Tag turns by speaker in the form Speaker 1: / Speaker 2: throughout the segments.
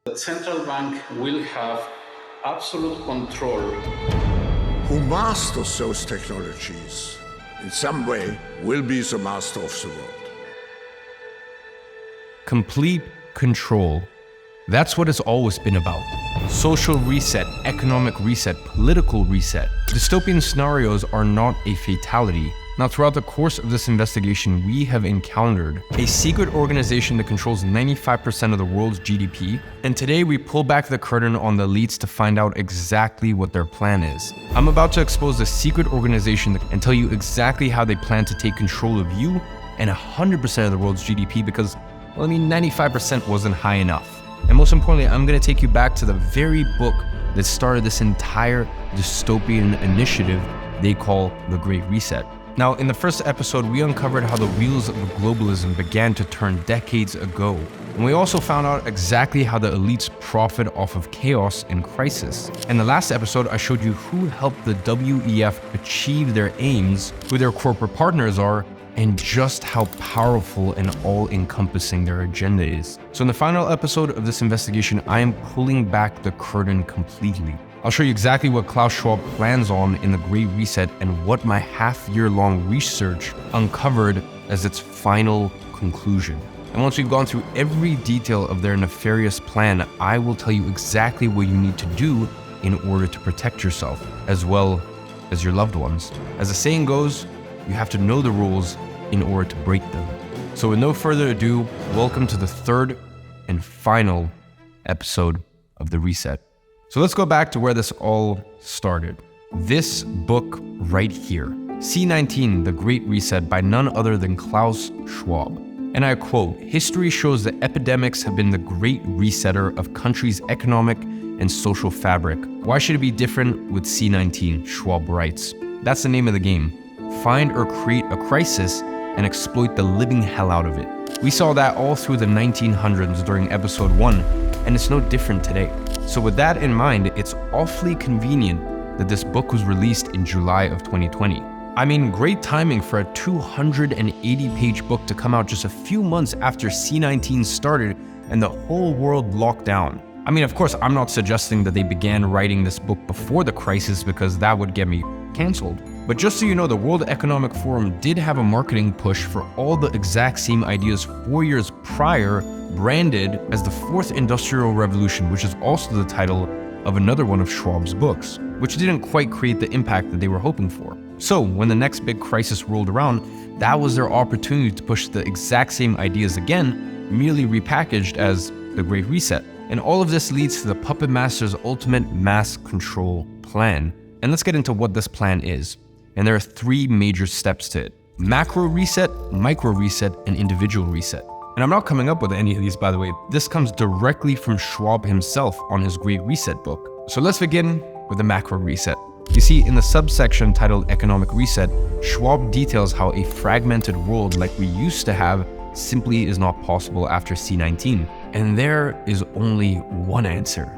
Speaker 1: The central bank will have absolute control.
Speaker 2: Who masters those technologies in some way will be the master of the world.
Speaker 3: Complete control. That's what it's always been about. Social reset, economic reset, political reset. Dystopian scenarios are not a fatality. Now, throughout the course of this investigation, we have encountered a secret organization that controls 95% of the world's GDP, and today we pull back the curtain on the elites to find out exactly what their plan is. I'm about to expose the secret organization and tell you exactly how they plan to take control of you and 100% of the world's GDP because, well, 95% wasn't high enough. And most importantly, I'm going to take you back to the very book that started this entire dystopian initiative they call the Great Reset. Now, in the first episode, we uncovered how the wheels of globalism began to turn decades ago. And we also found out exactly how the elites profit off of chaos and crisis. In the last episode, I showed you who helped the WEF achieve their aims, who their corporate partners are, and just how powerful and all-encompassing their agenda is. So in the final episode of this investigation, I am pulling back the curtain completely. I'll show you exactly what Klaus Schwab plans on in the Great Reset and what my half-year-long research uncovered as its final conclusion. And once we've gone through every detail of their nefarious plan, I will tell you exactly what you need to do in order to protect yourself, as well as your loved ones. As the saying goes, you have to know the rules in order to break them. So with no further ado, welcome to the third and final episode of The Reset. So let's go back to where this all started. This book right here, C19, The Great Reset by none other than Klaus Schwab. And I quote, "History shows that epidemics have been the great resetter of countries' economic and social fabric. Why should it be different with C19, Schwab writes. That's the name of the game. Find or create a crisis and exploit the living hell out of it. We saw that all through the 1900s during episode 1, and it's no different today. So with that in mind, it's awfully convenient that this book was released in July of 2020. I mean, great timing for a 280-page book to come out just a few months after C19 started and the whole world locked down. I mean, of course, I'm not suggesting that they began writing this book before the crisis because that would get me canceled. But just so you know, the World Economic Forum did have a marketing push for all the exact same ideas 4 years prior, branded as the Fourth Industrial Revolution, which is also the title of another one of Schwab's books, which didn't quite create the impact that they were hoping for. So when the next big crisis rolled around, that was their opportunity to push the exact same ideas again, merely repackaged as the Great Reset. And all of this leads to the puppet master's ultimate mass control plan. And let's get into what this plan is. And there are 3 major steps to it: macro reset, micro reset, and individual reset. And I'm not coming up with any of these, by the way. This comes directly from Schwab himself on his Great Reset book. So let's begin with the macro reset. You see, in the subsection titled Economic Reset, Schwab details how a fragmented world like we used to have simply is not possible after C19. And there is only one answer: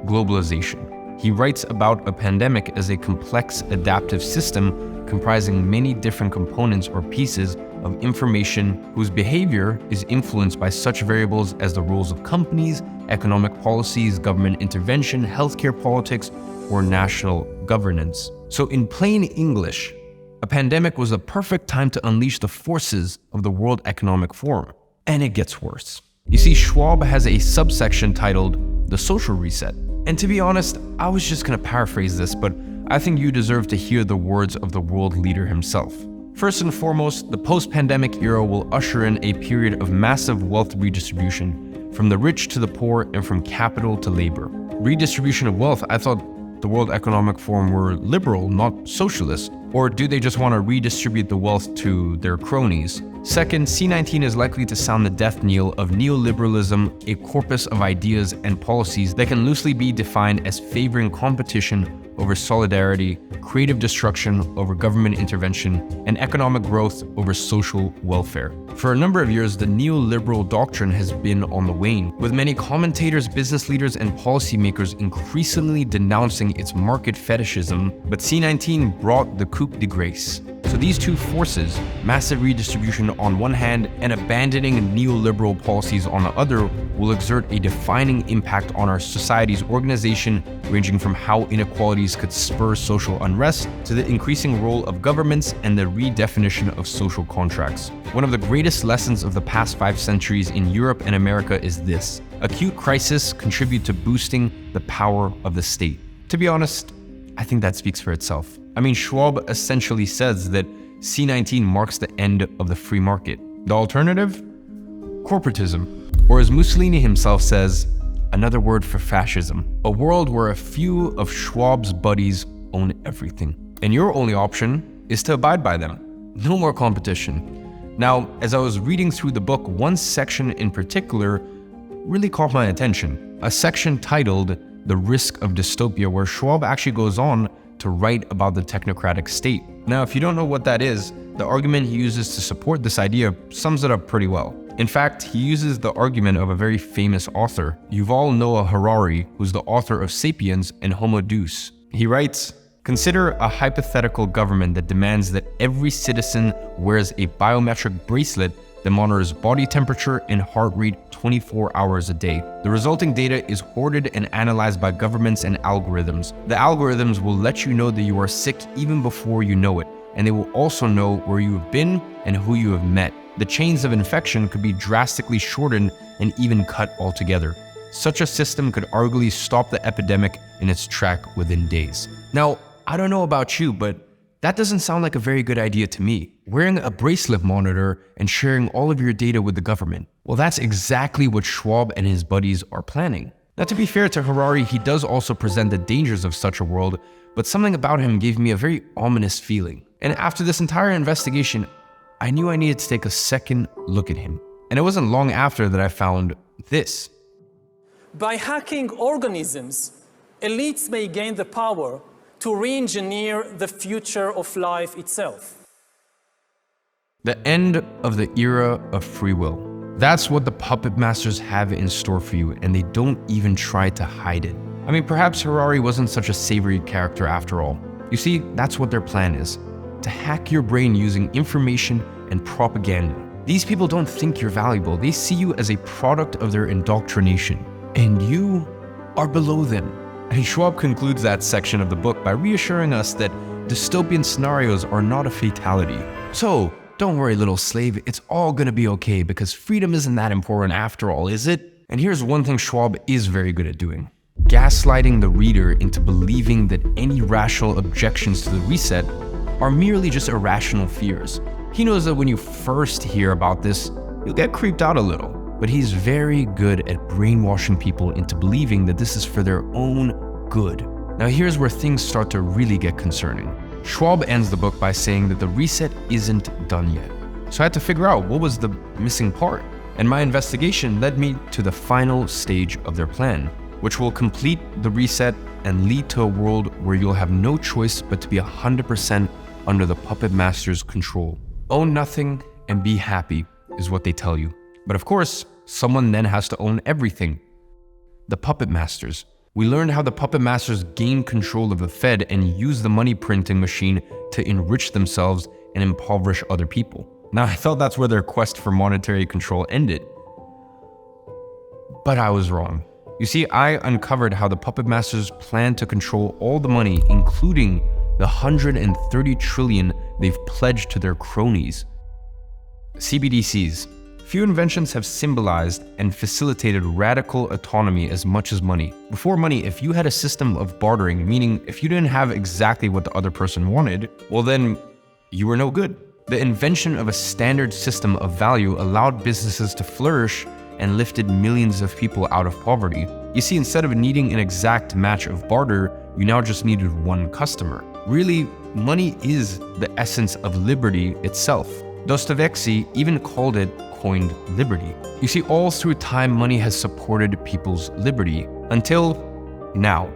Speaker 3: globalization. He writes about a pandemic as a complex adaptive system comprising many different components or pieces of information whose behavior is influenced by such variables as the roles of companies, economic policies, government intervention, healthcare politics, or national governance. So in plain English, a pandemic was the perfect time to unleash the forces of the World Economic Forum. And it gets worse. You see, Schwab has a subsection titled The Social Reset. And to be honest, I was just gonna paraphrase this, but I think you deserve to hear the words of the world leader himself. First and foremost, the post-pandemic era will usher in a period of massive wealth redistribution, from the rich to the poor and from capital to labor. Redistribution of wealth, I thought the World Economic Forum were liberal, not socialist. Or do they just want to redistribute the wealth to their cronies? Second, C19 is likely to sound the death knell of neoliberalism, a corpus of ideas and policies that can loosely be defined as favoring competition over solidarity, creative destruction over government intervention, and economic growth over social welfare. For a number of years, the neoliberal doctrine has been on the wane, with many commentators, business leaders, and policymakers increasingly denouncing its market fetishism, but C19 brought the coup de grace. So these two forces, massive redistribution on one hand and abandoning neoliberal policies on the other, will exert a defining impact on our society's organization, ranging from how inequalities could spur social unrest to the increasing role of governments and the redefinition of social contracts. One of the greatest lessons of the past 5 centuries in Europe and America is this: acute crises contribute to boosting the power of the state. To be honest, I think that speaks for itself. I mean, Schwab essentially says that C19 marks the end of the free market. The alternative? Corporatism. Or as Mussolini himself says, another word for fascism. A world where a few of Schwab's buddies own everything. And your only option is to abide by them. No more competition. Now, as I was reading through the book, one section in particular really caught my attention. A section titled The Risk of Dystopia, where Schwab actually goes on to write about the technocratic state. Now, if you don't know what that is, the argument he uses to support this idea sums it up pretty well. In fact, he uses the argument of a very famous author, Yuval Noah Harari, who's the author of *Sapiens* and *Homo Deus*. He writes, "Consider a hypothetical government that demands that every citizen wears a biometric bracelet that monitors body temperature and heart rate 24 hours a day. The resulting data is hoarded and analyzed by governments and algorithms. The algorithms will let you know that you are sick even before you know it, and they will also know where you have been and who you have met. The chains of infection could be drastically shortened and even cut altogether. Such a system could arguably stop the epidemic in its track within days." Now, I don't know about you, but that doesn't sound like a very good idea to me. Wearing a bracelet monitor and sharing all of your data with the government. Well, that's exactly what Schwab and his buddies are planning. Now, to be fair to Harari, he does also present the dangers of such a world, but something about him gave me a very ominous feeling. And after this entire investigation, I knew I needed to take a second look at him. And it wasn't long after that I found this.
Speaker 4: By hacking organisms, elites may gain the power to re-engineer the future of life itself.
Speaker 3: The end of the era of free will. That's what the puppet masters have in store for you, and they don't even try to hide it. I mean, perhaps Harari wasn't such a savory character after all. You see, that's what their plan is. To hack your brain using information and propaganda. These people don't think you're valuable. They see you as a product of their indoctrination. And you are below them. And Schwab concludes that section of the book by reassuring us that dystopian scenarios are not a fatality. So, don't worry, little slave, it's all gonna be okay because freedom isn't that important after all, is it? And here's one thing Schwab is very good at doing. Gaslighting the reader into believing that any rational objections to the reset are merely just irrational fears. He knows that when you first hear about this, you'll get creeped out a little. But he's very good at brainwashing people into believing that this is for their own good. Now here's where things start to really get concerning. Schwab ends the book by saying that the reset isn't done yet. So I had to figure out what was the missing part. And my investigation led me to the final stage of their plan, which will complete the reset and lead to a world where you'll have no choice but to be 100% under the puppet master's control. Own nothing and be happy is what they tell you. But of course, someone then has to own everything. The puppet masters. We learned how the puppet masters gained control of the Fed and used the money printing machine to enrich themselves and impoverish other people. Now, I thought that's where their quest for monetary control ended. But I was wrong. You see, I uncovered how the puppet masters plan to control all the money, including the 130 trillion they've pledged to their cronies. CBDCs. Few inventions have symbolized and facilitated radical autonomy as much as money. Before money, if you had a system of bartering, meaning if you didn't have exactly what the other person wanted, well then, you were no good. The invention of a standard system of value allowed businesses to flourish and lifted millions of people out of poverty. You see, instead of needing an exact match of barter, you now just needed one customer. Really, money is the essence of liberty itself. Dostoevsky even called it coined liberty. You see, all through time, money has supported people's liberty until now.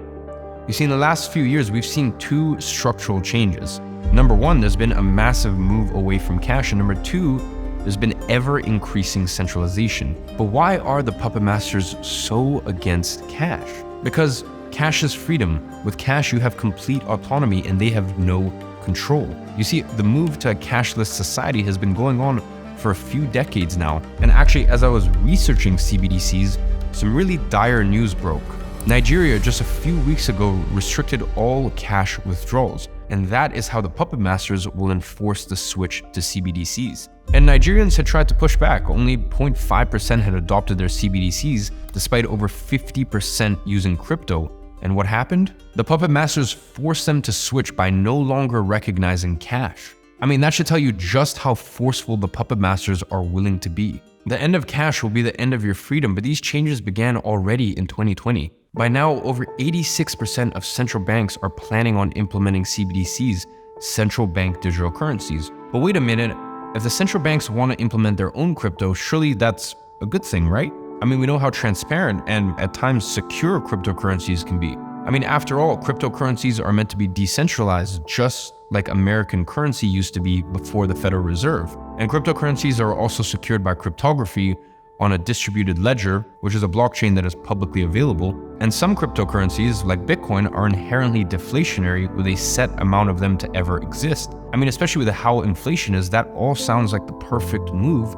Speaker 3: You see, in the last few years, we've seen two structural changes. Number one, there's been a massive move away from cash, and number two, there's been ever-increasing centralization. But why are the puppet masters so against cash? Because cash is freedom. With cash, you have complete autonomy and they have no control. You see, the move to a cashless society has been going on for a few decades now. And actually, as I was researching CBDCs, some really dire news broke. Nigeria just a few weeks ago restricted all cash withdrawals, and that is how the puppet masters will enforce the switch to CBDCs. And Nigerians had tried to push back. Only 0.5% had adopted their CBDCs, despite over 50% using crypto. And what happened? The puppet masters forced them to switch by no longer recognizing cash. I mean, that should tell you just how forceful the puppet masters are willing to be. The end of cash will be the end of your freedom, but these changes began already in 2020. By now, over 86% of central banks are planning on implementing CBDCs, central bank digital currencies. But wait a minute, if the central banks want to implement their own crypto, surely that's a good thing, right? I mean, we know how transparent and at times secure cryptocurrencies can be. I mean, after all, cryptocurrencies are meant to be decentralized, just like American currency used to be before the Federal Reserve. And cryptocurrencies are also secured by cryptography on a distributed ledger, which is a blockchain that is publicly available. And some cryptocurrencies, like Bitcoin, are inherently deflationary with a set amount of them to ever exist. I mean, especially with how inflation is, that all sounds like the perfect move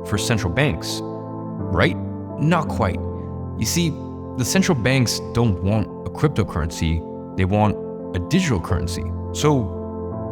Speaker 3: for central banks, right? Not quite. You see, the central banks don't want a cryptocurrency, they want a digital currency. So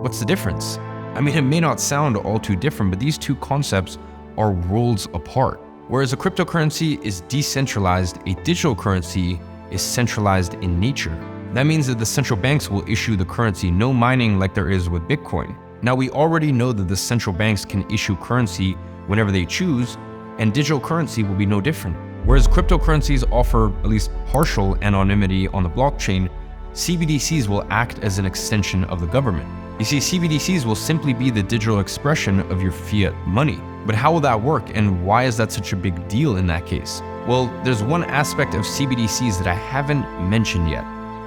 Speaker 3: what's the difference? I mean, it may not sound all too different, but these two concepts are worlds apart. Whereas a cryptocurrency is decentralized, a digital currency is centralized in nature. That means that the central banks will issue the currency, no mining like there is with Bitcoin. Now, we already know that the central banks can issue currency whenever they choose, and digital currency will be no different. Whereas cryptocurrencies offer at least partial anonymity on the blockchain, CBDCs will act as an extension of the government. You see, CBDCs will simply be the digital expression of your fiat money. But how will that work, and why is that such a big deal in that case? Well, there's one aspect of CBDCs that I haven't mentioned yet,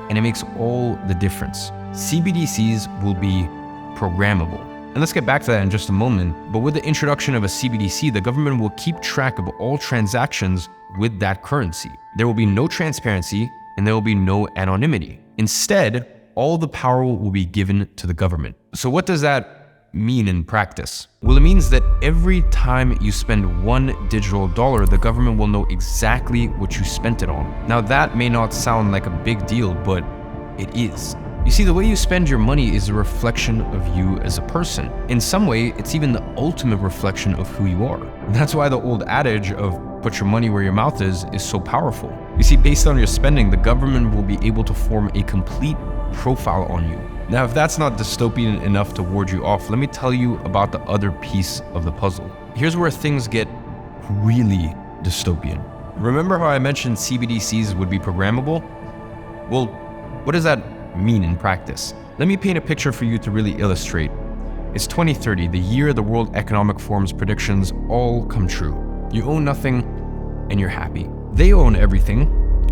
Speaker 3: and it makes all the difference. CBDCs will be programmable. And let's get back to that in just a moment, but with the introduction of a CBDC, the government will keep track of all transactions with that currency. There will be no transparency, and there will be no anonymity. Instead, all the power will be given to the government. So what does that mean in practice? Well, it means that every time you spend $1 digital, the government will know exactly what you spent it on. Now, that may not sound like a big deal, but it is. You see, the way you spend your money is a reflection of you as a person. In some way, it's even the ultimate reflection of who you are. That's why the old adage of put your money where your mouth is so powerful. You see, based on your spending, the government will be able to form a complete profile on you. Now, if that's not dystopian enough to ward you off, let me tell you about the other piece of the puzzle. Here's where things get really dystopian. Remember how I mentioned CBDCs would be programmable? Well, what does that mean in practice? Let me paint a picture for you to really illustrate. It's 2030, the year the World Economic Forum's predictions all come true. You own nothing and you're happy. They own everything,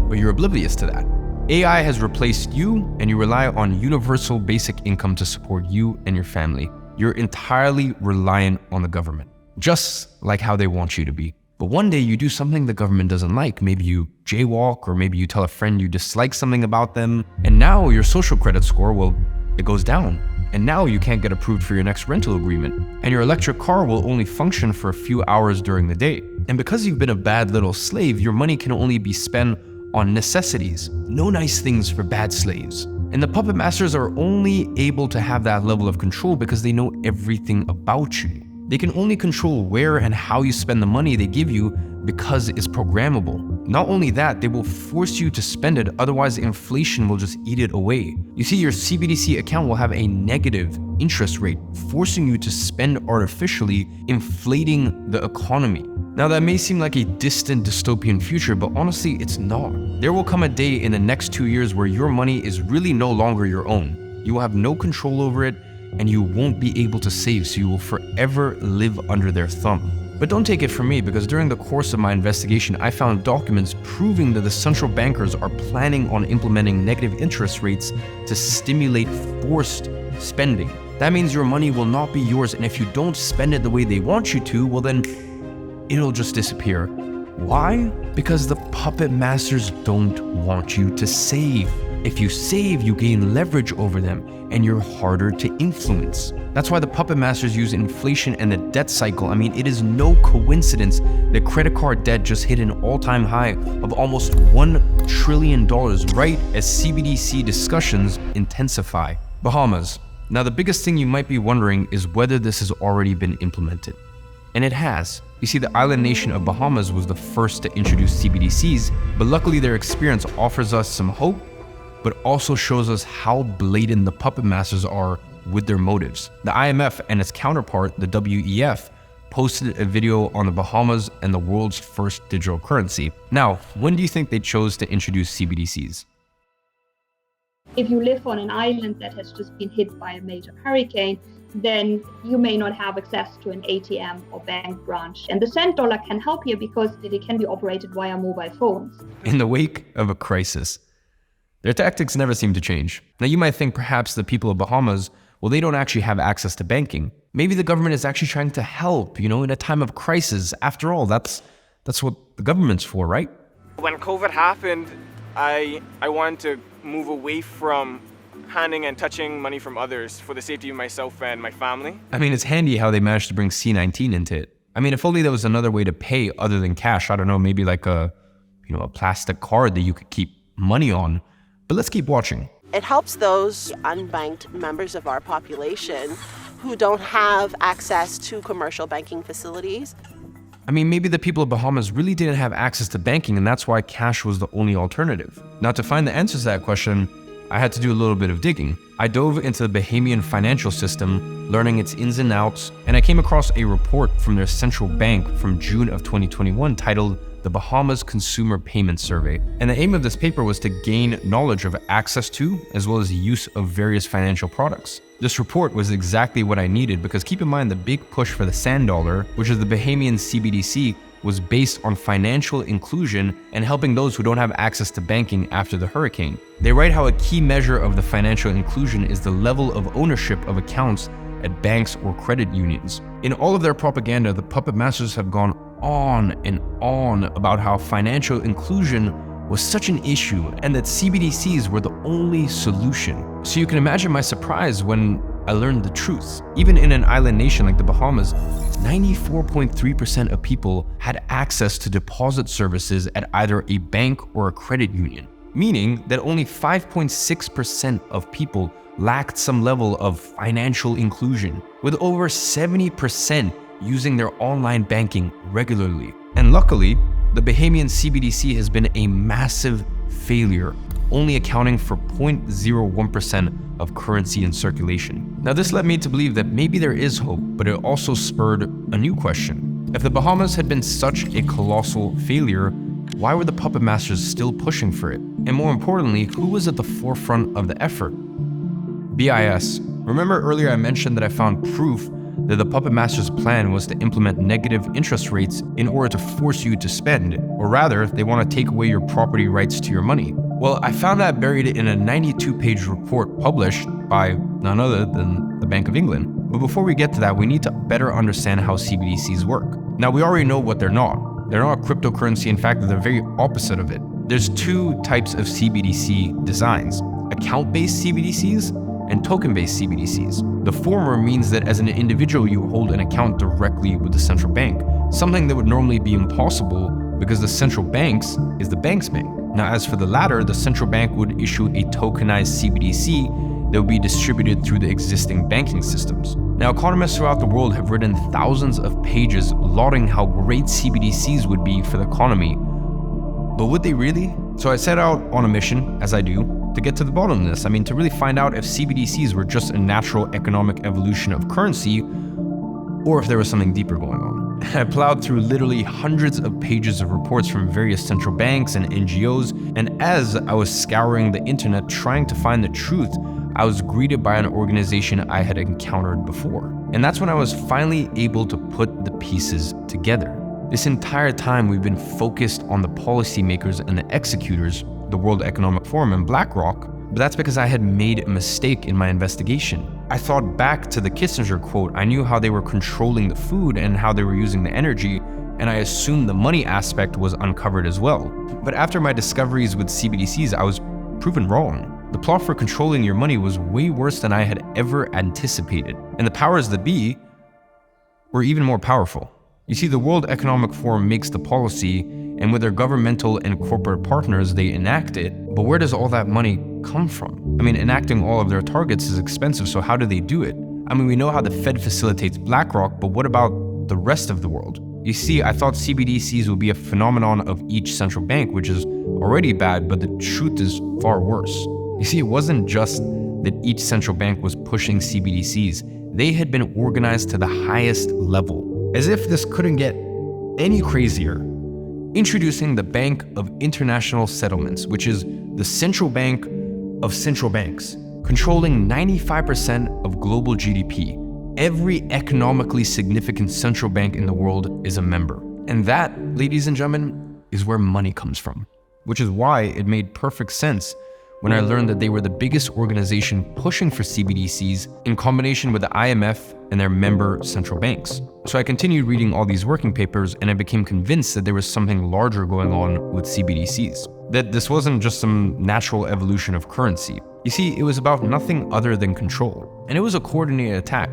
Speaker 3: but you're oblivious to that. AI has replaced you, and you rely on universal basic income to support you and your family. You're entirely reliant on the government, just like how they want you to be. But one day you do something the government doesn't like. Maybe you jaywalk, or maybe you tell a friend you dislike something about them, and now your social credit score, well, it goes down. And now you can't get approved for your next rental agreement. And your electric car will only function for a few hours during the day. And because you've been a bad little slave, your money can only be spent on necessities. No nice things for bad slaves. And the puppet masters are only able to have that level of control because they know everything about you. They can only control where and how you spend the money they give you because it's programmable. Not only that, they will force you to spend it, otherwise inflation will just eat it away. You see, your CBDC account will have a negative interest rate, forcing you to spend artificially, inflating the economy. Now, that may seem like a distant dystopian future, but honestly, it's not. There will come a day in the next 2 years where your money is really no longer your own. You will have no control over it, and you won't be able to save, so you will forever live under their thumb. But don't take it from me, because during the course of my investigation, I found documents proving that the central bankers are planning on implementing negative interest rates to stimulate forced spending. That means your money will not be yours, and if you don't spend it the way they want you to, well then, it'll just disappear. Why? Because the puppet masters don't want you to save. If you save, you gain leverage over them, and you're harder to influence. That's why the puppet masters use inflation and the debt cycle. I mean, it is no coincidence that credit card debt just hit an all-time high of almost $1 trillion right as CBDC discussions intensify. Bahamas. Now, the biggest thing you might be wondering is whether this has already been implemented. And it has. You see, the island nation of Bahamas was the first to introduce CBDCs, but luckily their experience offers us some hope, but also shows us how blatant the puppet masters are with their motives. The IMF and its counterpart, the WEF, posted a video on the Bahamas and the world's first digital currency. Now, when do you think they chose to introduce CBDCs?
Speaker 5: If you live on an island that has just been hit by a major hurricane, then you may not have access to an ATM or bank branch. And the cent dollar can help here because it can be operated via mobile phones.
Speaker 3: In the wake of a crisis, their tactics never seem to change. Now, you might think perhaps the people of Bahamas, well, they don't actually have access to banking. Maybe the government is actually trying to help, in a time of crisis. After all, that's what the government's for, right?
Speaker 6: When COVID happened, I wanted to move away from handing and touching money from others for the safety of myself and my family.
Speaker 3: I mean, it's handy how they managed to bring C19 into it. I mean, if only there was another way to pay other than cash. I don't know, maybe like a plastic card that you could keep money on. But let's keep watching.
Speaker 7: It helps those unbanked members of our population who don't have access to commercial banking facilities.
Speaker 3: I mean, maybe the people of Bahamas really didn't have access to banking, and that's why cash was the only alternative. Now, to find the answers to that question, I had to do a little bit of digging. I dove into the Bahamian financial system, learning its ins and outs, and I came across a report from their central bank from June of 2021 titled the Bahamas Consumer Payment Survey. And the aim of this paper was to gain knowledge of access to, as well as use of various financial products. This report was exactly what I needed because keep in mind the big push for the sand dollar, which is the Bahamian CBDC, was based on financial inclusion and helping those who don't have access to banking after the hurricane. They write how a key measure of the financial inclusion is the level of ownership of accounts at banks or credit unions. In all of their propaganda, the puppet masters have gone on and on about how financial inclusion was such an issue and that CBDCs were the only solution. So you can imagine my surprise when I learned the truth. Even in an island nation like the Bahamas, 94.3% of people had access to deposit services at either a bank or a credit union, meaning that only 5.6% of people lacked some level of financial inclusion, with over 70% using their online banking regularly. And luckily, the Bahamian CBDC has been a massive failure, only accounting for 0.01% of currency in circulation. Now, this led me to believe that maybe there is hope, but it also spurred a new question. If the Bahamas had been such a colossal failure, why were the puppet masters still pushing for it? And more importantly, who was at the forefront of the effort? BIS. Remember earlier I mentioned that I found proof that the puppet master's plan was to implement negative interest rates in order to force you to spend, or rather, they want to take away your property rights to your money. Well, I found that buried in a 92-page report published by none other than the Bank of England. But before we get to that, we need to better understand how CBDCs work. Now, we already know what they're not. They're not cryptocurrency. In fact, they're the very opposite of it. There's two types of CBDC designs: account-based CBDCs and token-based CBDCs. The former means that as an individual, you hold an account directly with the central bank, something that would normally be impossible because the central banks is the bank's bank. Now, as for the latter, the central bank would issue a tokenized CBDC that would be distributed through the existing banking systems. Now, economists throughout the world have written thousands of pages lauding how great CBDCs would be for the economy. But would they really? So I set out on a mission, as I do, to get to the bottom of this. I mean, to really find out if CBDCs were just a natural economic evolution of currency, or if there was something deeper going on. I plowed through literally hundreds of pages of reports from various central banks and NGOs, and as I was scouring the internet trying to find the truth, I was greeted by an organization I had encountered before. And that's when I was finally able to put the pieces together. This entire time we've been focused on the policymakers and the executors, the World Economic Forum and BlackRock, but that's because I had made a mistake in my investigation. I thought back to the Kissinger quote. I knew how they were controlling the food and how they were using the energy, and I assumed the money aspect was uncovered as well. But after my discoveries with CBDCs, I was proven wrong. The plot for controlling your money was way worse than I had ever anticipated, and the powers that be were even more powerful. You see, the World Economic Forum makes the policy, and with their governmental and corporate partners, they enact it. But where does all that money come from? I mean, enacting all of their targets is expensive, so how do they do it? I mean, we know how the Fed facilitates BlackRock, but what about the rest of the world? You see, I thought CBDCs would be a phenomenon of each central bank, which is already bad, but the truth is far worse. You see, it wasn't just that each central bank was pushing CBDCs. They had been organized to the highest level. As if this couldn't get any crazier. Introducing the Bank of International Settlements, which is the central bank of central banks, controlling 95% of global GDP. Every economically significant central bank in the world is a member. And that, ladies and gentlemen, is where money comes from. Which is why it made perfect sense when I learned that they were the biggest organization pushing for CBDCs in combination with the IMF and their member central banks. So I continued reading all these working papers, and I became convinced that there was something larger going on with CBDCs. That this wasn't just some natural evolution of currency. You see, it was about nothing other than control. And it was a coordinated attack,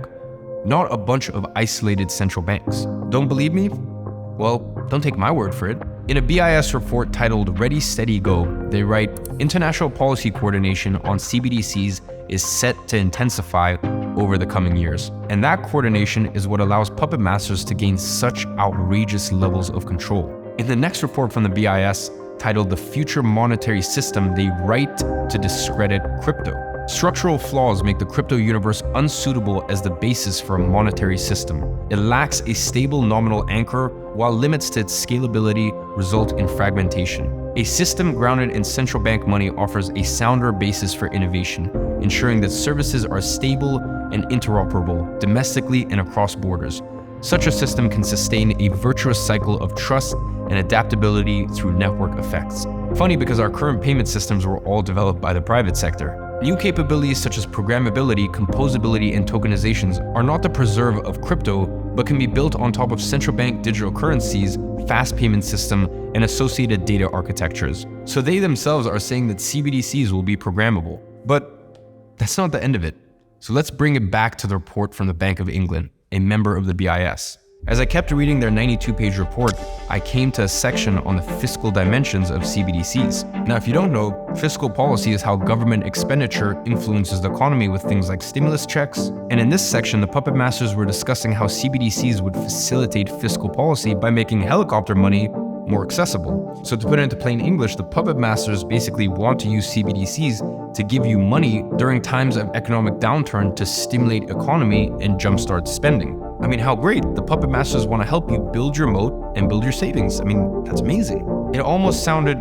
Speaker 3: not a bunch of isolated central banks. Don't believe me? Well, don't take my word for it. In a BIS report titled Ready, Steady, Go, they write, international policy coordination on CBDCs is set to intensify over the coming years. And that coordination is what allows puppet masters to gain such outrageous levels of control. In the next report from the BIS, titled The Future Monetary System, they write to discredit crypto. Structural flaws make the crypto universe unsuitable as the basis for a monetary system. It lacks a stable nominal anchor, while limits to its scalability result in fragmentation. A system grounded in central bank money offers a sounder basis for innovation, ensuring that services are stable and interoperable domestically and across borders. Such a system can sustain a virtuous cycle of trust and adaptability through network effects. Funny, because our current payment systems were all developed by the private sector. New capabilities such as programmability, composability, and tokenizations are not the preserve of crypto, but can be built on top of central bank digital currencies, fast payment system, and associated data architectures. So they themselves are saying that CBDCs will be programmable. But that's not the end of it. So let's bring it back to the report from the Bank of England, a member of the BIS. As I kept reading their 92-page report, I came to a section on the fiscal dimensions of CBDCs. Now, if you don't know, fiscal policy is how government expenditure influences the economy with things like stimulus checks. And in this section, the puppet masters were discussing how CBDCs would facilitate fiscal policy by making helicopter money more accessible. So to put it into plain English, the puppet masters basically want to use CBDCs to give you money during times of economic downturn to stimulate economy and jumpstart spending. I mean, how great. The puppet masters want to help you build your moat and build your savings. I mean, that's amazing. It almost sounded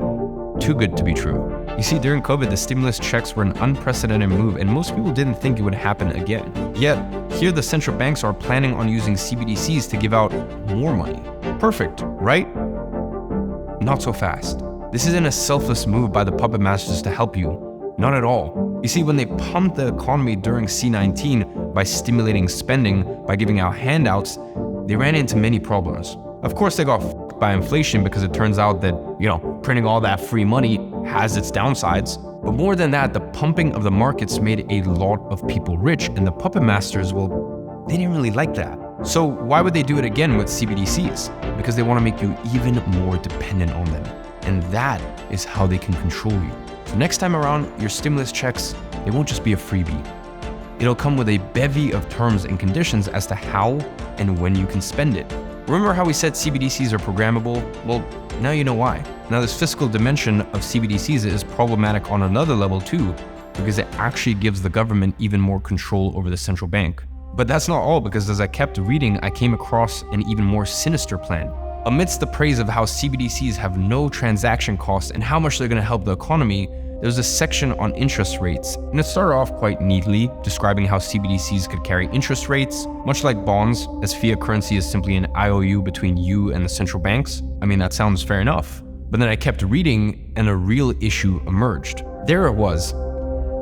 Speaker 3: too good to be true. You see, during COVID, the stimulus checks were an unprecedented move, and most people didn't think it would happen again. Yet, here the central banks are planning on using CBDCs to give out more money. Perfect, right? Not so fast. This isn't a selfless move by the puppet masters to help you. Not at all. You see, when they pumped the economy during C-19 by stimulating spending, by giving out handouts, they ran into many problems. Of course, they got f***ed by inflation because it turns out that, printing all that free money has its downsides. But more than that, the pumping of the markets made a lot of people rich, and the puppet masters, well, they didn't really like that. So why would they do it again with CBDCs? Because they want to make you even more dependent on them. And that is how they can control you. So next time around, your stimulus checks, they won't just be a freebie. It'll come with a bevy of terms and conditions as to how and when you can spend it. Remember how we said CBDCs are programmable? Well, now you know why. Now this fiscal dimension of CBDCs is problematic on another level too, because it actually gives the government even more control over the central bank. But that's not all, because as I kept reading, I came across an even more sinister plan. Amidst the praise of how CBDCs have no transaction costs and how much they're going to help the economy, there's a section on interest rates, and it started off quite neatly, describing how CBDCs could carry interest rates, much like bonds, as fiat currency is simply an IOU between you and the central banks. I mean, that sounds fair enough. But then I kept reading, and a real issue emerged. There it was.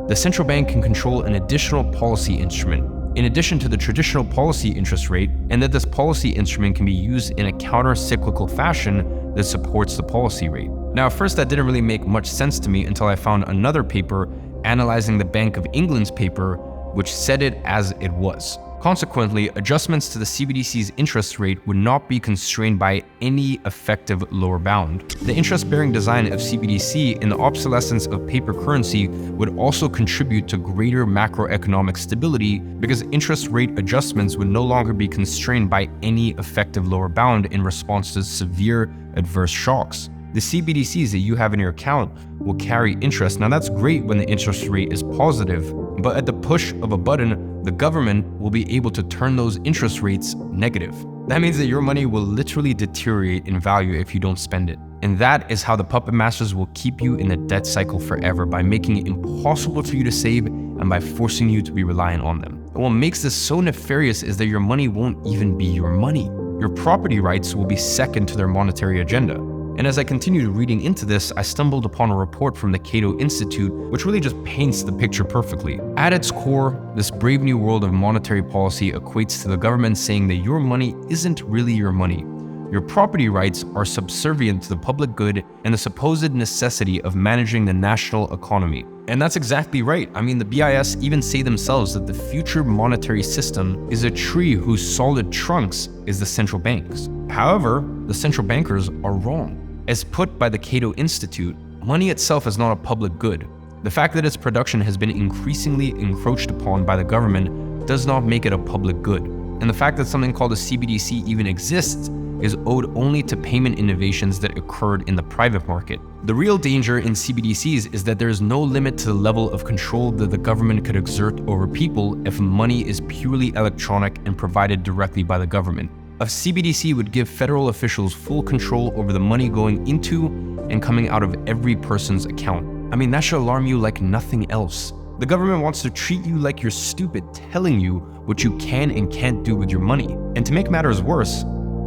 Speaker 3: The central bank can control an additional policy instrument, in addition to the traditional policy interest rate, and that this policy instrument can be used in a counter-cyclical fashion that supports the policy rate. Now, at first that didn't really make much sense to me until I found another paper analyzing the Bank of England's paper, which said it as it was. Consequently, adjustments to the CBDC's interest rate would not be constrained by any effective lower bound. The interest-bearing design of CBDC and the obsolescence of paper currency would also contribute to greater macroeconomic stability because interest rate adjustments would no longer be constrained by any effective lower bound in response to severe adverse shocks. The CBDCs that you have in your account will carry interest. Now that's great when the interest rate is positive, but at the push of a button, the government will be able to turn those interest rates negative. That means that your money will literally deteriorate in value if you don't spend it. And that is how the puppet masters will keep you in the debt cycle forever, by making it impossible for you to save and by forcing you to be reliant on them. And what makes this so nefarious is that your money won't even be your money. Your property rights will be second to their monetary agenda. And as I continued reading into this, I stumbled upon a report from the Cato Institute, which really just paints the picture perfectly. At its core, this brave new world of monetary policy equates to the government saying that your money isn't really your money. Your property rights are subservient to the public good and the supposed necessity of managing the national economy. And that's exactly right. I mean, the BIS even say themselves that the future monetary system is a tree whose solid trunks is the central banks. However, the central bankers are wrong. As put by the Cato Institute, money itself is not a public good. The fact that its production has been increasingly encroached upon by the government does not make it a public good. And the fact that something called a CBDC even exists is owed only to payment innovations that occurred in the private market. The real danger in CBDCs is that there is no limit to the level of control that the government could exert over people if money is purely electronic and provided directly by the government. A CBDC would give federal officials full control over the money going into and coming out of every person's account. I mean, that should alarm you like nothing else. The government wants to treat you like you're stupid, telling you what you can and can't do with your money. And to make matters worse,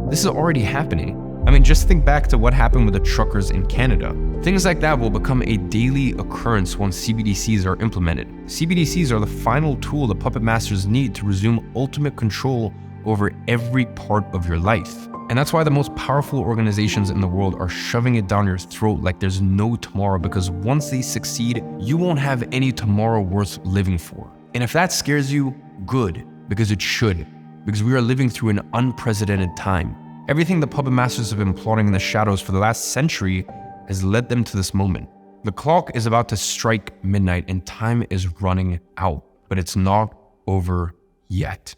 Speaker 3: this is already happening. I mean, just think back to what happened with the truckers in Canada. Things like that will become a daily occurrence once CBDCs are implemented. CBDCs are the final tool the puppet masters need to resume ultimate control over every part of your life. And that's why the most powerful organizations in the world are shoving it down your throat like there's no tomorrow, because once they succeed, you won't have any tomorrow worth living for. And if that scares you, good, because it should, because we are living through an unprecedented time. Everything the puppet masters have been plotting in the shadows for the last century has led them to this moment. The clock is about to strike midnight and time is running out, but it's not over yet.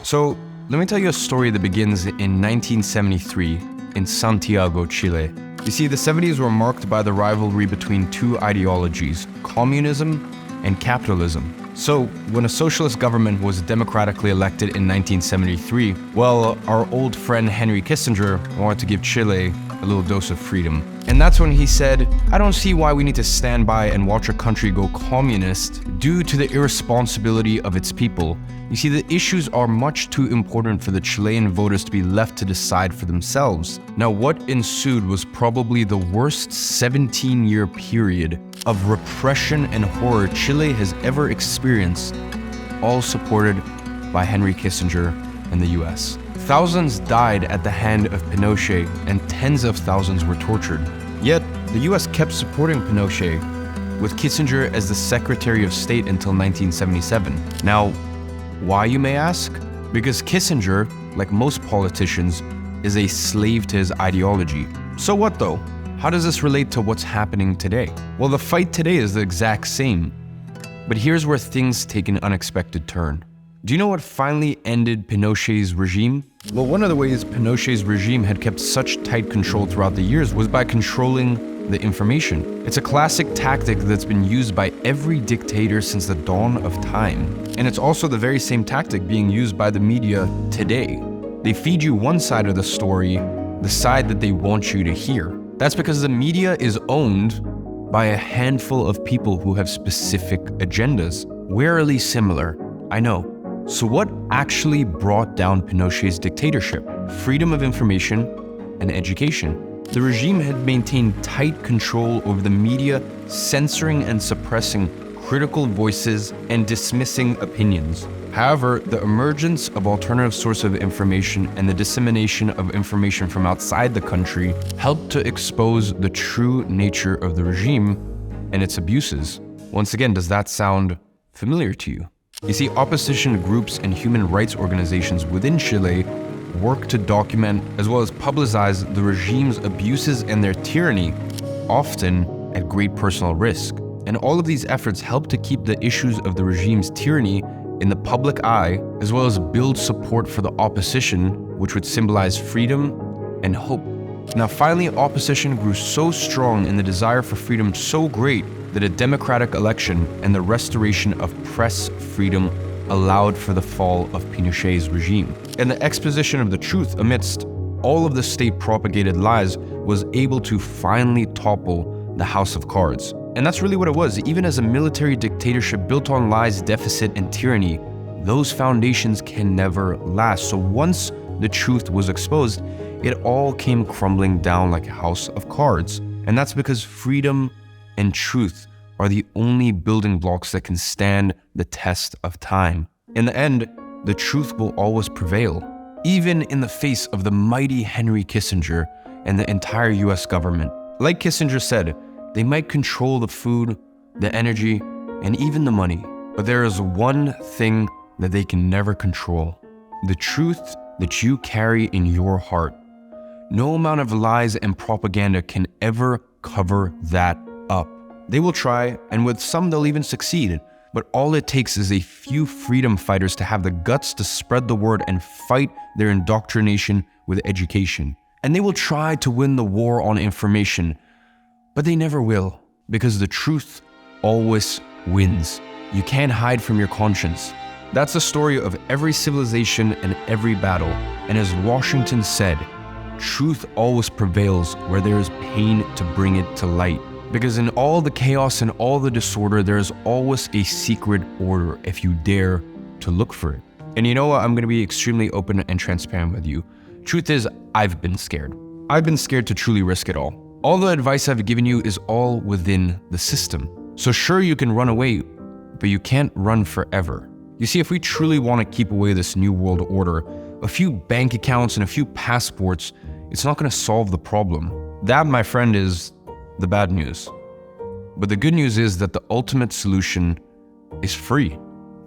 Speaker 3: So, let me tell you a story that begins in 1973 in Santiago, Chile. You see, the 70s were marked by the rivalry between two ideologies, communism and capitalism. So, when a socialist government was democratically elected in 1973, well, our old friend Henry Kissinger wanted to give Chile a little dose of freedom. And that's when he said, I don't see why we need to stand by and watch a country go communist due to the irresponsibility of its people. You see, the issues are much too important for the Chilean voters to be left to decide for themselves. Now, what ensued was probably the worst 17-year period of repression and horror Chile has ever experienced, all supported by Henry Kissinger and the US. Thousands died at the hand of Pinochet and tens of thousands were tortured. Yet, the US kept supporting Pinochet, with Kissinger as the Secretary of State until 1977. Now, why, you may ask? Because Kissinger, like most politicians, is a slave to his ideology. So what though? How does this relate to what's happening today? Well, the fight today is the exact same. But here's where things take an unexpected turn. Do you know what finally ended Pinochet's regime? Well, one of the ways Pinochet's regime had kept such tight control throughout the years was by controlling the information. It's a classic tactic that's been used by every dictator since the dawn of time. And it's also the very same tactic being used by the media today. They feed you one side of the story, the side that they want you to hear. That's because the media is owned by a handful of people who have specific agendas. Wearily similar, I know. So what actually brought down Pinochet's dictatorship? freedom of information and education. The regime had maintained tight control over the media, censoring and suppressing critical voices and dismissing opinions. However, the emergence of alternative sources of information and the dissemination of information from outside the country helped to expose the true nature of the regime and its abuses. Once again, does that sound familiar to you? You see, opposition groups and human rights organizations within Chile work to document as well as publicize the regime's abuses and their tyranny, often at great personal risk. And all of these efforts help to keep the issues of the regime's tyranny in the public eye, as well as build support for the opposition, which would symbolize freedom and hope. Now, finally, opposition grew so strong and the desire for freedom so great that a democratic election and the restoration of press freedom allowed for the fall of Pinochet's regime. And the exposition of the truth amidst all of the state-propagated lies was able to finally topple the House of Cards. And that's really what it was. Even as a military dictatorship built on lies, deficit, and tyranny, those foundations can never last. So once the truth was exposed, it all came crumbling down like a house of cards. And that's because freedom and truth are the only building blocks that can stand the test of time. In the end, the truth will always prevail, even in the face of the mighty Henry Kissinger and the entire US government. Like Kissinger said, they might control the food, the energy, and even the money, but there is one thing that they can never control: the truth that you carry in your heart. No amount of lies and propaganda can ever cover that up. They will try, and with some they'll even succeed, but all it takes is a few freedom fighters to have the guts to spread the word and fight their indoctrination with education. And they will try to win the war on information, but they never will, because the truth always wins. You can't hide from your conscience. That's the story of every civilization and every battle. And as Washington said, truth always prevails where there is pain to bring it to light. Because in all the chaos and all the disorder, there is always a secret order if you dare to look for it. And you know what? I'm going to be extremely open and transparent with you. Truth is, I've been scared. I've been scared to truly risk it all. All the advice I've given you is all within the system. So sure, you can run away, but you can't run forever. You see, if we truly want to keep away this new world order, a few bank accounts and a few passports, it's not going to solve the problem. That, my friend, is the bad news. But the good news is that the ultimate solution is free.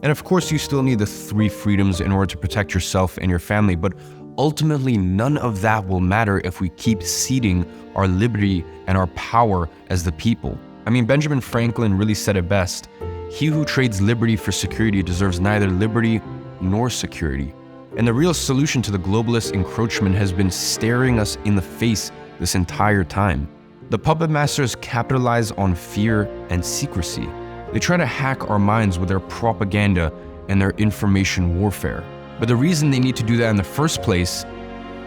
Speaker 3: And of course, you still need the 3 freedoms in order to protect yourself and your family, but ultimately none of that will matter if we keep ceding our liberty and our power as the people. I mean, Benjamin Franklin really said it best: he who trades liberty for security deserves neither liberty nor security. And the real solution to the globalist encroachment has been staring us in the face this entire time. The puppet masters capitalize on fear and secrecy. They try to hack our minds with their propaganda and their information warfare. But the reason they need to do that in the first place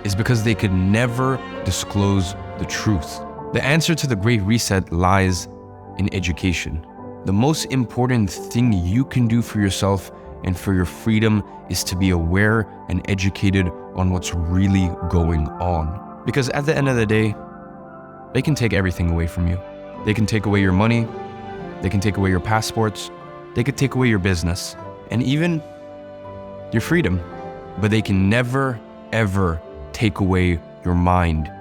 Speaker 3: is because they could never disclose the truth. The answer to the Great Reset lies in education. The most important thing you can do for yourself and for your freedom is to be aware and educated on what's really going on. Because at the end of the day, they can take everything away from you. They can take away your money, they can take away your passports, they could take away your business, and even your freedom. But they can never, ever take away your mind.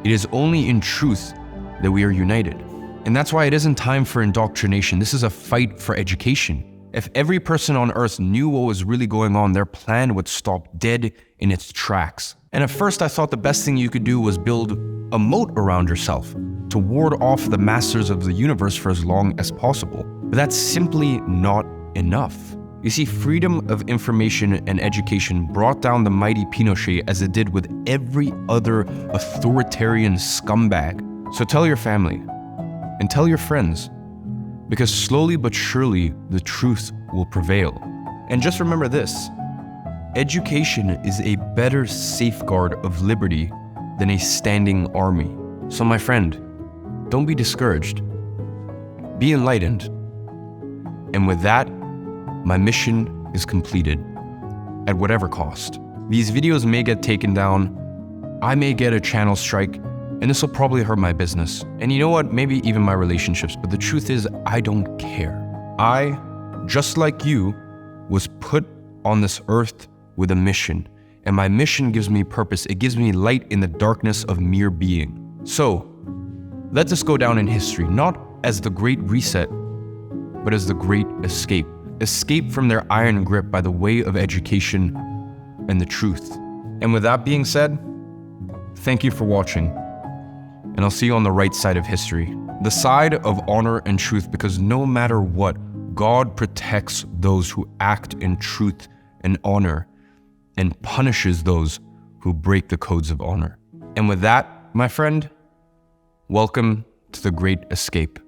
Speaker 3: It is only in truth that we are united. And that's why it isn't time for indoctrination. This is a fight for education. If every person on earth knew what was really going on, their plan would stop dead in its tracks. And at first I thought the best thing you could do was build a moat around yourself to ward off the masters of the universe for as long as possible. But that's simply not enough. You see, freedom of information and education brought down the mighty Pinochet as it did with every other authoritarian scumbag. So tell your family and tell your friends, because slowly but surely the truth will prevail. And just remember this: education is a better safeguard of liberty than a standing army. So my friend, don't be discouraged. Be enlightened. And with that, my mission is completed, at whatever cost. These videos may get taken down, I may get a channel strike, and this will probably hurt my business. And you know what? Maybe even my relationships. But the truth is, I don't care. I, just like you, was put on this earth with a mission. And my mission gives me purpose. It gives me light in the darkness of mere being. So, let us go down in history, not as the Great Reset, but as the Great Escape. Escape from their iron grip by the way of education and the truth. And with that being said, thank you for watching. And I'll see you on the right side of history. The side of honor and truth, because no matter what, God protects those who act in truth and honor and punishes those who break the codes of honor. And with that, my friend, welcome to the Great Escape.